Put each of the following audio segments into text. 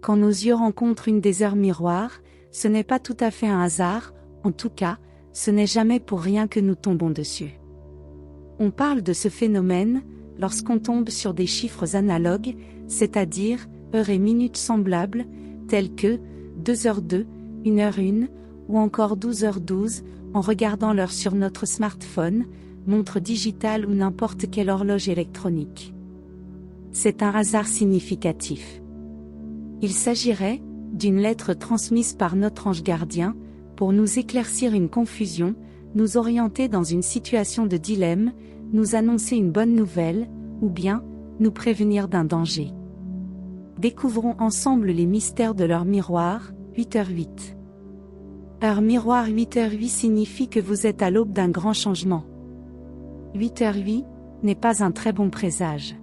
Quand nos yeux rencontrent une des heures miroirs, ce n'est pas tout à fait un hasard, en tout cas, ce n'est jamais pour rien que nous tombons dessus. On parle de ce phénomène lorsqu'on tombe sur des chiffres analogues, c'est-à-dire heures et minutes semblables, tels que 2h02, 1h01, ou encore 12h12, en regardant l'heure sur notre smartphone, montre digitale ou n'importe quelle horloge électronique. C'est un hasard significatif. Il s'agirait d'une lettre transmise par notre ange gardien, pour nous éclaircir une confusion, nous orienter dans une situation de dilemme, nous annoncer une bonne nouvelle, ou bien, nous prévenir d'un danger. Découvrons ensemble les mystères de l'heure miroir, 8h08. Heure miroir 8h08 signifie que vous êtes à l'aube d'un grand changement. 8h08 n'est pas un très bon présage.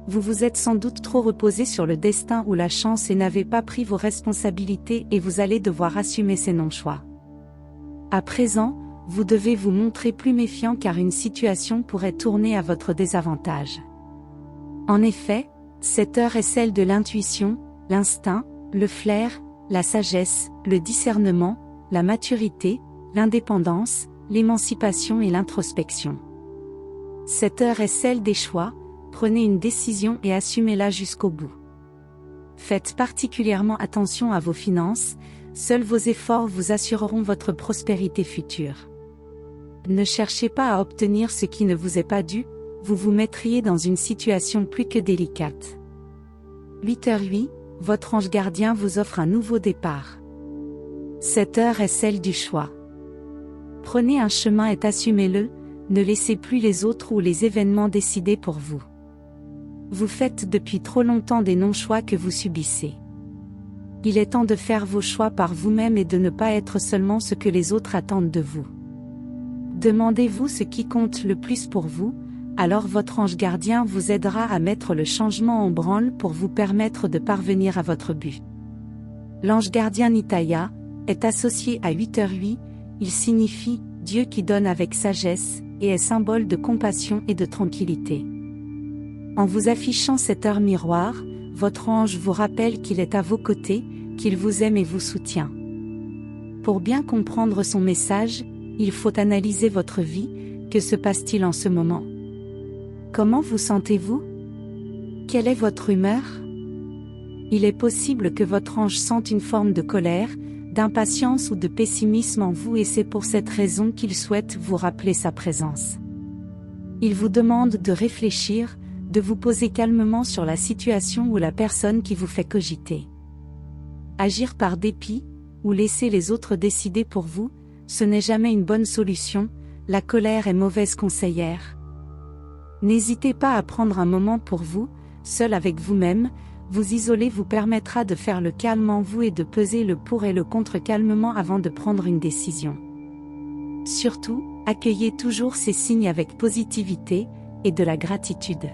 Vous vous êtes sans doute trop reposé sur le destin ou la chance et n'avez pas pris vos responsabilités et vous allez devoir assumer ces non-choix. À présent, vous devez vous montrer plus méfiant car une situation pourrait tourner à votre désavantage. En effet, cette heure est celle de l'intuition, l'instinct, le flair, la sagesse, le discernement, la maturité, l'indépendance, l'émancipation et l'introspection. Cette heure est celle des choix, prenez une décision et assumez-la jusqu'au bout. Faites particulièrement attention à vos finances, seuls vos efforts vous assureront votre prospérité future. Ne cherchez pas à obtenir ce qui ne vous est pas dû, vous vous mettriez dans une situation plus que délicate. 8h08, votre ange gardien vous offre un nouveau départ. Cette heure est celle du choix. Prenez un chemin et assumez-le, ne laissez plus les autres ou les événements décider pour vous. Vous faites depuis trop longtemps des non-choix que vous subissez. Il est temps de faire vos choix par vous-même et de ne pas être seulement ce que les autres attendent de vous. Demandez-vous ce qui compte le plus pour vous, alors votre ange gardien vous aidera à mettre le changement en branle pour vous permettre de parvenir à votre but. L'ange gardien Nitaya est associé à 8h08, il signifie « Dieu qui donne avec sagesse » et est symbole de compassion et de tranquillité. En vous affichant cette heure miroir, votre ange vous rappelle qu'il est à vos côtés, qu'il vous aime et vous soutient. Pour bien comprendre son message, il faut analyser votre vie, que se passe-t-il en ce moment? Comment vous sentez-vous? Quelle est votre humeur? Il est possible que votre ange sente une forme de colère, d'impatience ou de pessimisme en vous et c'est pour cette raison qu'il souhaite vous rappeler sa présence. Il vous demande de réfléchir, de vous poser calmement sur la situation ou la personne qui vous fait cogiter. Agir par dépit, ou laisser les autres décider pour vous, ce n'est jamais une bonne solution, la colère est mauvaise conseillère. N'hésitez pas à prendre un moment pour vous, seul avec vous-même, vous isoler vous permettra de faire le calme en vous et de peser le pour et le contre calmement avant de prendre une décision. Surtout, accueillez toujours ces signes avec positivité et de la gratitude.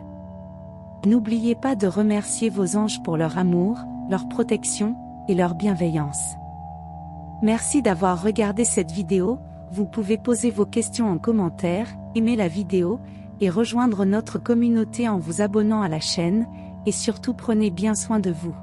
N'oubliez pas de remercier vos anges pour leur amour, leur protection et leur bienveillance. Merci d'avoir regardé cette vidéo, vous pouvez poser vos questions en commentaire, aimer la vidéo, et rejoindre notre communauté en vous abonnant à la chaîne, et surtout prenez bien soin de vous.